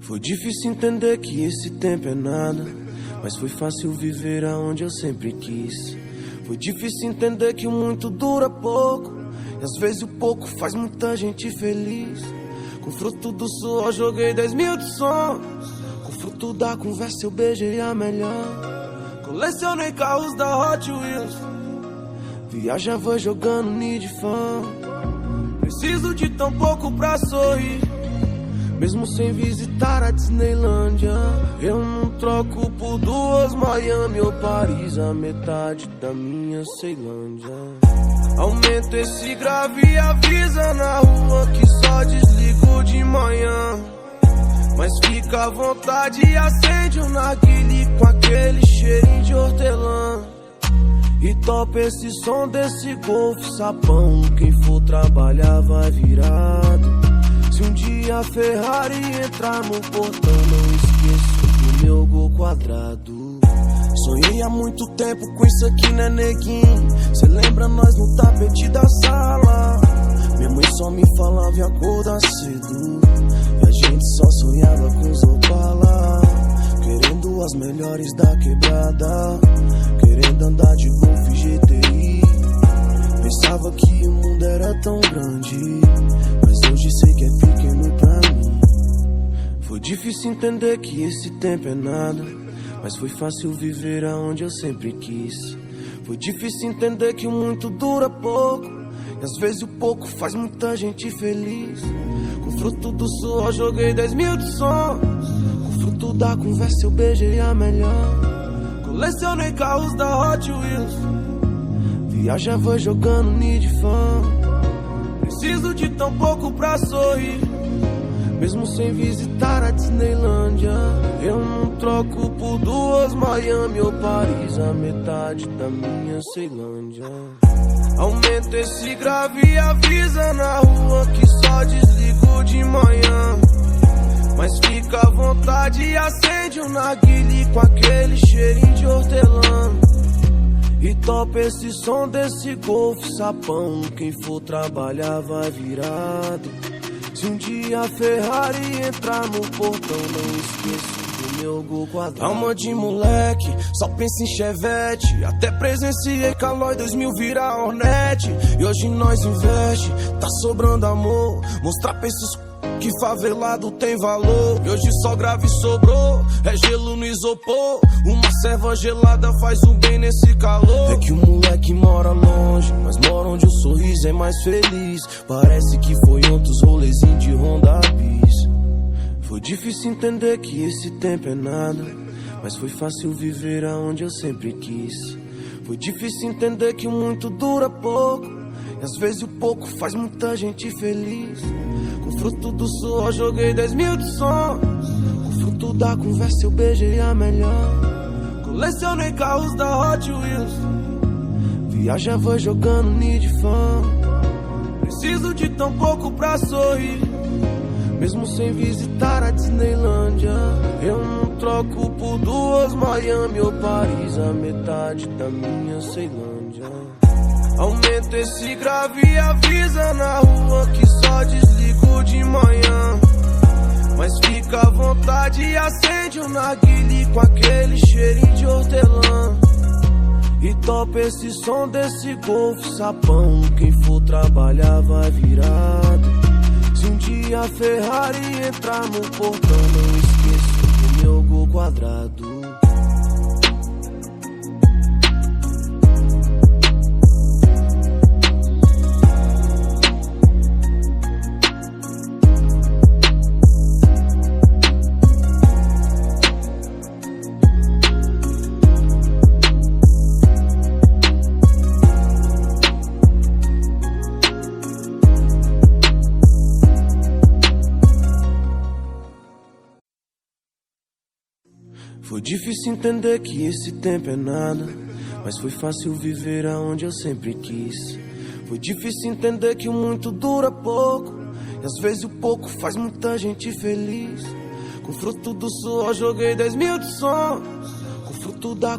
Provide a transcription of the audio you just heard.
Foi difícil entender que esse tempo é nada, mas foi fácil viver aonde eu sempre quis. Foi difícil entender que o muito dura pouco, e às vezes o pouco faz muita gente feliz. Com fruto do suor joguei 10 mil de sonhos, com fruto da conversa eu beijei a melhor. Colecionei carros da Hot Wheels, viajava jogando Need Fan. Preciso de tão pouco pra sorrir, mesmo sem visitar a Disneylândia. Eu não troco por duas Miami ou Paris, a metade da minha Ceilândia. Aumenta esse grave e avisa na rua que só desligo de manhã. Mas fica à vontade e acende um narguile com aquele cheirinho de hortelã. E topa esse som desse Golf sapão, quem for trabalhar vai virado. Se um dia a Ferrari entrar no portão, não esqueço do meu gol quadrado. Sonhei há muito tempo com isso aqui, né, neguinho? Cê lembra nós no tapete da sala? Minha mãe só me falava em acordar cedo, e a gente só sonhava com os Opala. Querendo as melhores da quebrada, querendo andar de Golf GTI. Pensava que o mundo era tão grande, mas hoje sei que é pequeno pra mim. Foi difícil entender que esse tempo é nada, mas foi fácil viver aonde eu sempre quis. Foi difícil entender que o muito dura pouco, e às vezes o pouco faz muita gente feliz. Com fruto do suor joguei 10 mil de sonhos, com fruto da conversa eu beijei a melhor. Colecionei carros da Hot Wheels, viajava jogando Need Fan. Preciso de tão pouco pra sorrir, mesmo sem visitar a Disneylândia. Eu não troco por duas Miami ou Paris, a metade da minha Ceilândia. Aumenta esse grave e avisa na rua que só desligo de manhã. Mas fica à vontade e acende um narguile com aquele cheirinho de hortelã. E topa esse som desse Golf sapão, quem for trabalhar vai virado. Se um dia a Ferrari entrar no portão, não esqueço do meu gol quadrado. Alma de moleque, só pensa em Chevette. Até presenciei Calói 2000 virar Hornet. E hoje nós investe, tá sobrando amor. Mostrar pra esses que favelado tem valor. E hoje só grave sobrou, é gelo no isopor. Uma serva gelada faz um bem nesse calor. É que o moleque mora longe, mas mora onde o sorriso é mais feliz. Parece que foi ontem os rolezinhos de Honda Bis. Foi difícil entender que esse tempo é nada, mas foi fácil viver aonde eu sempre quis. Foi difícil entender que o muito dura pouco, e às vezes o pouco faz muita gente feliz. Com fruto do suor joguei 10 mil de sonhos, com fruto da conversa eu beijei a melhor. Colecionei carros da Hot Wheels, viajava jogando Need Fan. Preciso de tão pouco pra sorrir, mesmo sem visitar a Disneylândia. Eu não troco por duas Miami ou Paris, a metade da minha Ceilândia. Aumenta esse grave e avisa na rua que só desligo de manhã. Mas fica à vontade e acende um narguile com aquele cheirinho de hortelã. E topa esse som desse Golf sapão, quem for trabalhar vai virado. Se um dia a Ferrari entrar no portão, não esqueço do meu gol quadrado. Foi difícil entender que esse tempo é nada, mas foi fácil viver aonde eu sempre quis. Foi difícil entender que o muito dura pouco, e às vezes o pouco faz muita gente feliz. Com fruto do suor joguei 10 mil de sonhos, com fruto da